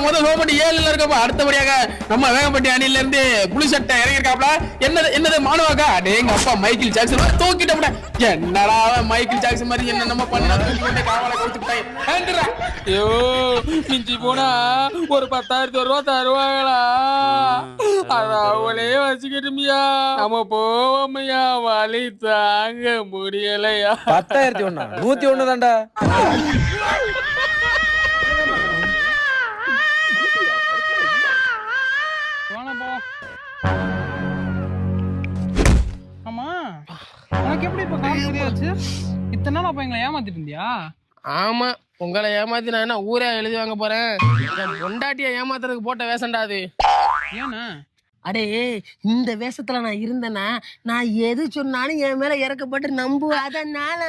முதல் சோப்பட்டி 7ல இருக்கப்பா. அடுத்தபடியாக நம்ம வேகப்பட்டி அணியில இருந்து புளி சட்டை இறங்கிருக்காப்ல. என்னது மாணவாக்கா? டேங்க அப்பா மைக்கேல் ஜாக்சன் தூக்கிட்டோம்டா. என்னடா மைக்கேல் ஜாக்சன் மாதிரி என்ன நம்ம பண்ண தூக்கிட்டு காவலை கவுத்துட்டாய். ஐயோ மிஞ்சி போனா ஒரு 10,000 ரூபா தருவாங்களா? அவளே வச்சுக்கிட்டுமியா. நம்ம போவோமையா, வலி தாங்க முடியலையா. 10,001 101 தான்டா. ஆமா உனக்கு எப்படி இப்ப கால் புரியாச்சு? இத்தனை நாள் அப்ப எங்களை ஏமாத்திட்டு இருந்தியா? ஆமா, உங்களை ஏமாத்தி நான் என்ன ஊரே எழுதி வாங்க போறேன்? என் பொண்டாட்டிய ஏமாத்துறதுக்கு போட்ட வேஷம்டா அது. ஏன்னா அடே இந்த வேஷத்துல நான் இருந்தேன்னா நான் எது சொன்னாலும் என் மேல இறக்கப்பட்டு நம்புவேன். அதனால